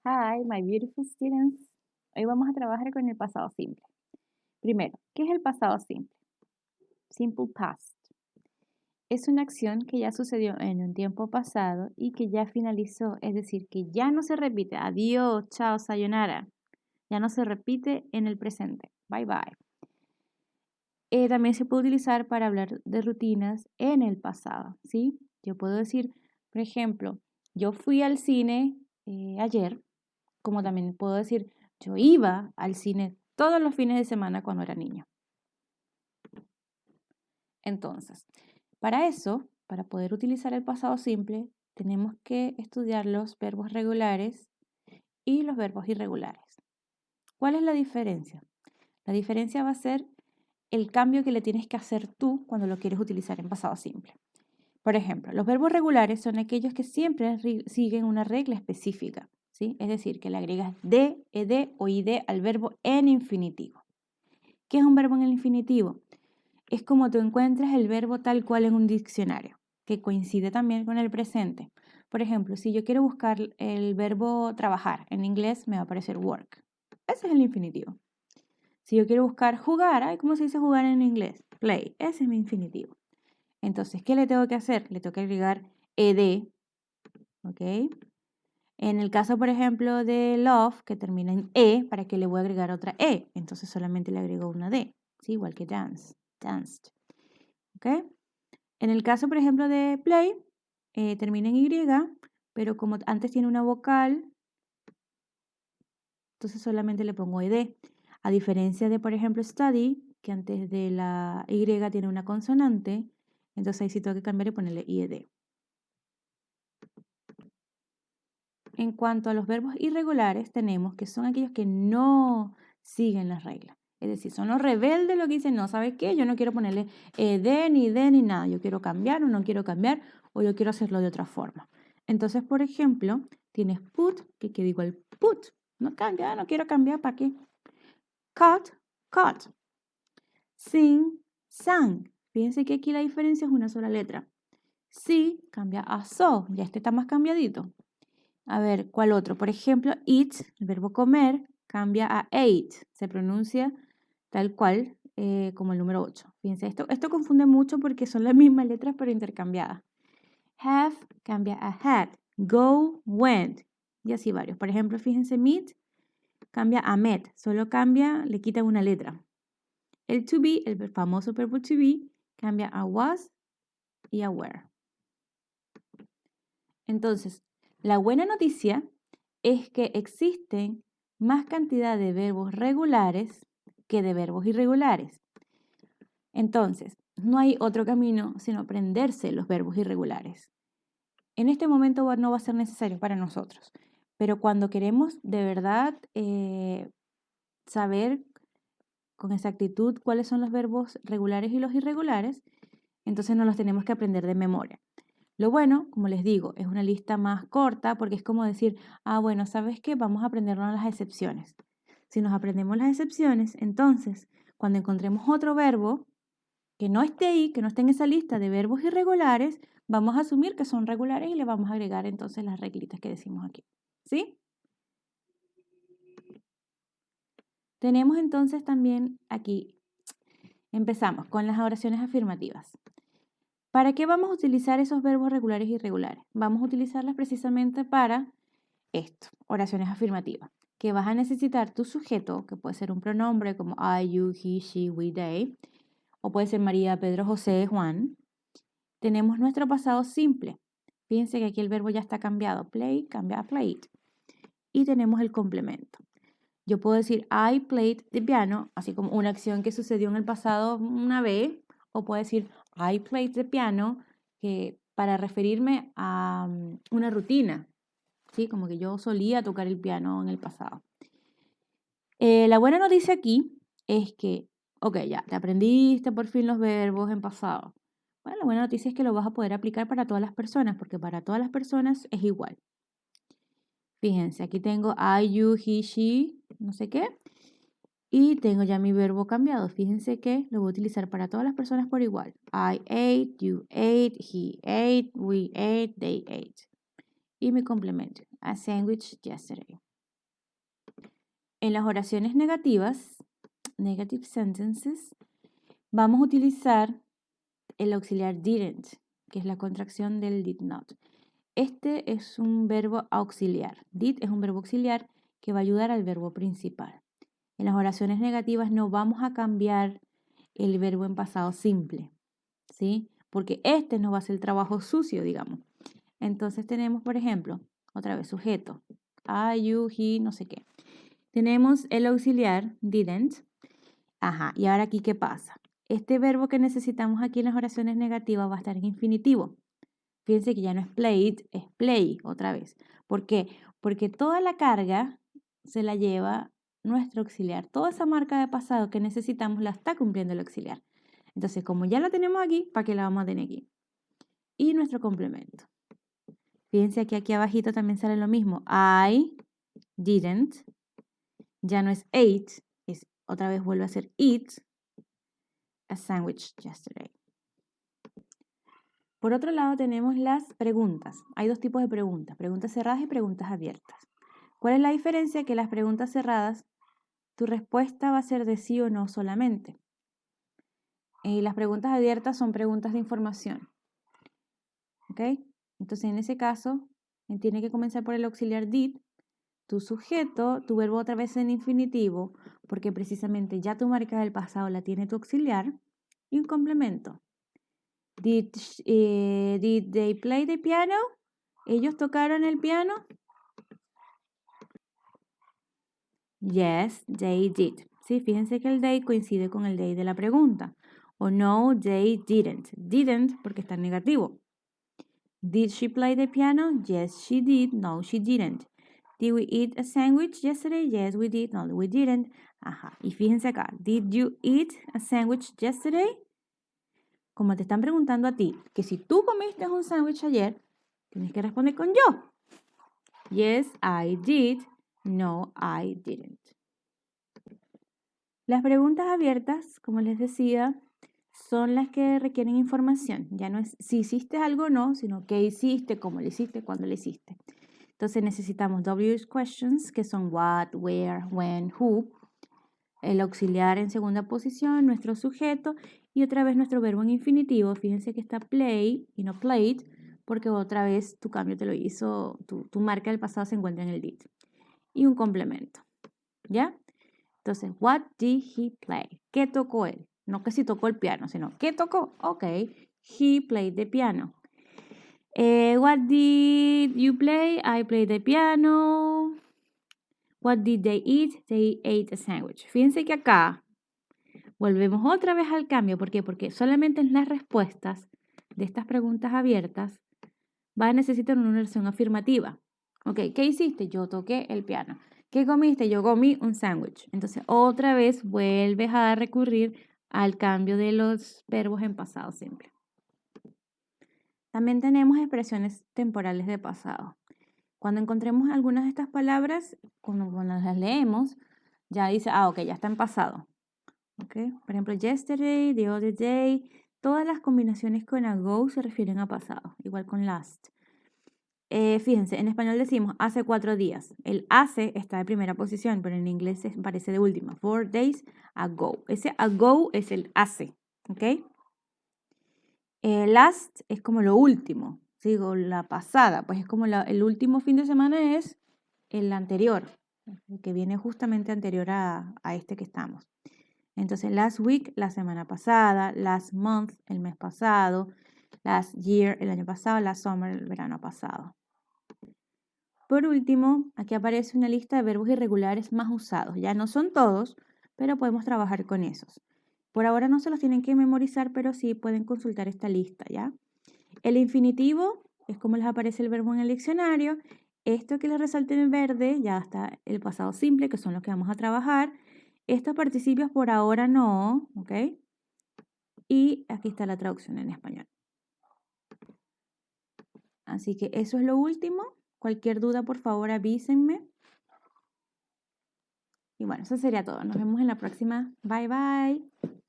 Hi, my beautiful students. Hoy vamos a trabajar con el pasado simple. Primero, ¿qué es el pasado simple? Simple past. Es una acción que ya sucedió en un tiempo pasado y que ya finalizó, es decir, que ya no se repite. Adiós, chao, sayonara. Ya no se repite en el presente. Bye bye. También se puede utilizar para hablar de rutinas en el pasado, ¿sí? Yo puedo decir, por ejemplo, yo fui al cine ayer. Como también puedo decir, yo iba al cine todos los fines de semana cuando era niño. Entonces, para eso, para poder utilizar el pasado simple, tenemos que estudiar los verbos regulares y los verbos irregulares. ¿Cuál es la diferencia? La diferencia va a ser el cambio que le tienes que hacer tú cuando lo quieres utilizar en pasado simple. Por ejemplo, los verbos regulares son aquellos que siempre siguen una regla específica, ¿sí? Es decir, que le agregas de, ed o id al verbo en infinitivo. ¿Qué es un verbo en el infinitivo? Es como tú encuentras el verbo tal cual en un diccionario, que coincide también con el presente. Por ejemplo, si yo quiero buscar el verbo trabajar, en inglés me va a aparecer work. Ese es el infinitivo. Si yo quiero buscar jugar, ¿cómo se dice jugar en inglés? Play. Ese es mi infinitivo. Entonces, ¿qué le tengo que hacer? Le tengo que agregar ed, ¿ok? En el caso, por ejemplo, de love, que termina en e, ¿para qué le voy a agregar otra e? Entonces solamente le agrego una d, ¿sí? Igual que dance, danced, ¿ok? En el caso, por ejemplo, de play, termina en y, pero como antes tiene una vocal, entonces solamente le pongo ed. A diferencia de, por ejemplo, study, que antes de la y tiene una consonante, entonces ahí sí tengo que cambiar y ponerle ied. En cuanto a los verbos irregulares, tenemos que son aquellos que no siguen las reglas. Es decir, son los rebeldes los que dicen, no, ¿sabes qué? Yo no quiero ponerle de, ni nada. Yo quiero cambiar o no quiero cambiar o yo quiero hacerlo de otra forma. Entonces, por ejemplo, tienes put, que queda igual put. No cambia, no quiero cambiar, ¿para qué? Cut, cut. Sing, sang. Fíjense que aquí la diferencia es una sola letra. Sí cambia a so, ya este está más cambiadito. A ver, ¿cuál otro? Por ejemplo, eat, el verbo comer, cambia a ate. Se pronuncia tal cual como el número 8. Fíjense, esto confunde mucho porque son las mismas letras pero intercambiadas. Have cambia a had. Go, went. Y así varios. Por ejemplo, fíjense, meet cambia a met. Solo cambia, le quitan una letra. El to be, el famoso verbo to be, cambia a was y a were. Entonces, la buena noticia es que existen más cantidad de verbos regulares que de verbos irregulares. Entonces, no hay otro camino sino aprenderse los verbos irregulares. En este momento no va a ser necesario para nosotros, pero cuando queremos de verdad saber con exactitud cuáles son los verbos regulares y los irregulares, entonces nos los tenemos que aprender de memoria. Lo bueno, como les digo, es una lista más corta porque es como decir, bueno, ¿sabes qué? Vamos a aprendernos las excepciones. Si nos aprendemos las excepciones, entonces, cuando encontremos otro verbo que no esté ahí, que no esté en esa lista de verbos irregulares, vamos a asumir que son regulares y le vamos a agregar entonces las reglitas que decimos aquí. ¿Sí? Tenemos entonces también aquí, empezamos con las oraciones afirmativas. ¿Para qué vamos a utilizar esos verbos regulares y irregulares? Vamos a utilizarlas precisamente para esto, oraciones afirmativas, que vas a necesitar tu sujeto, que puede ser un pronombre como I, you, he, she, we, they, o puede ser María, Pedro, José, Juan. Tenemos nuestro pasado simple. Fíjense que aquí el verbo ya está cambiado. Play cambia a played. Y tenemos el complemento. Yo puedo decir I played the piano, así como una acción que sucedió en el pasado una vez, o puedo decir I played the piano, que para referirme a una rutina, ¿sí? Como que yo solía tocar el piano en el pasado. La buena noticia aquí es que, ok, ya, te aprendiste por fin los verbos en pasado. Bueno, la buena noticia es que lo vas a poder aplicar para todas las personas, porque para todas las personas es igual. Fíjense, aquí tengo I, you, he, she, no sé qué. Y tengo ya mi verbo cambiado. Fíjense que lo voy a utilizar para todas las personas por igual. I ate, you ate, he ate, we ate, they ate. Y mi complemento, a sandwich yesterday. en las oraciones negativas, negative sentences, vamos a utilizar el auxiliar didn't, que es la contracción del did not. Este es un verbo auxiliar. Did es un verbo auxiliar que va a ayudar al verbo principal. En las oraciones negativas no vamos a cambiar el verbo en pasado simple, ¿sí? Porque este nos va a hacer el trabajo sucio, digamos. Entonces tenemos, por ejemplo, otra vez sujeto. I, you, he, no sé qué. Tenemos el auxiliar didn't. Ajá, y ahora aquí, ¿qué pasa? Este verbo que necesitamos aquí en las oraciones negativas va a estar en infinitivo. Fíjense que ya no es played, es play otra vez. ¿Por qué? Porque toda la carga se la lleva nuestro auxiliar. Toda esa marca de pasado que necesitamos la está cumpliendo el auxiliar. Entonces, como ya la tenemos aquí, ¿para qué la vamos a tener aquí? Y nuestro complemento. Fíjense que aquí abajito también sale lo mismo. I didn't. Ya no es ate, es otra vez vuelve a ser eat a sandwich yesterday. Por otro lado tenemos las preguntas. Hay dos tipos de preguntas cerradas y preguntas abiertas. ¿Cuál es la diferencia? Que las preguntas cerradas, tu respuesta va a ser de sí o no solamente. Y las preguntas abiertas son preguntas de información. ¿Ok? Entonces en ese caso, tiene que comenzar por el auxiliar did, tu sujeto, tu verbo otra vez en infinitivo, porque precisamente ya tu marca del pasado la tiene tu auxiliar, y un complemento. Did they play the piano? ¿Ellos tocaron el piano? Yes, they did. Sí, fíjense que el they coincide con el they de la pregunta. O no, they didn't. Didn't porque está en negativo. Did she play the piano? Yes, she did. No, she didn't. Did we eat a sandwich yesterday? Yes, we did. No, we didn't. Ajá. Y fíjense acá. Did you eat a sandwich yesterday? Como te están preguntando a ti, que si tú comiste un sándwich ayer, tienes que responder con yo. Yes, I did. No, I didn't. Las preguntas abiertas, como les decía, son las que requieren información. Ya no es si hiciste algo o no, sino qué hiciste, cómo lo hiciste, cuándo lo hiciste. Entonces necesitamos W questions, que son what, where, when, who. El auxiliar en segunda posición, nuestro sujeto y otra vez nuestro verbo en infinitivo. Fíjense que está play y no played, porque otra vez tu cambio te lo hizo, tu marca del pasado se encuentra en el did. Y un complemento, ¿ya? Entonces, what did he play? ¿Qué tocó él? No que si tocó el piano, sino ¿qué tocó? Ok, he played the piano. What did you play? I played the piano. What did they eat? They ate a sandwich. Fíjense que acá volvemos otra vez al cambio. ¿Por qué? Porque solamente en las respuestas de estas preguntas abiertas va a necesitar una oración afirmativa. Ok, ¿qué hiciste? Yo toqué el piano. ¿Qué comiste? Yo comí un sándwich. Entonces, otra vez vuelves a recurrir al cambio de los verbos en pasado simple. También tenemos expresiones temporales de pasado. Cuando encontremos algunas de estas palabras, cuando las leemos, ya dice, ok, ya está en pasado. Okay. Por ejemplo, yesterday, the other day, todas las combinaciones con ago se refieren a pasado, igual con last. Fíjense, en español decimos hace 4 días. El hace está de primera posición, pero en inglés parece de última. 4 days ago. Ese ago es el hace, ¿ok? Last es como lo último, digo, la pasada, pues es como el último fin de semana es el anterior, el que viene justamente anterior a este que estamos. Entonces, last week, la semana pasada, last month, el mes pasado, last year, el año pasado, last summer, el verano pasado. Por último, aquí aparece una lista de verbos irregulares más usados. Ya no son todos, pero podemos trabajar con esos. Por ahora no se los tienen que memorizar, pero sí pueden consultar esta lista, ¿ya? El infinitivo es como les aparece el verbo en el diccionario. Esto que les resalta en verde ya está el pasado simple, que son los que vamos a trabajar. Estos participios por ahora no, ¿ok? Y aquí está la traducción en español. Así que eso es lo último. Cualquier duda, por favor, avísenme. Y bueno, eso sería todo. Nos vemos en la próxima. Bye, bye.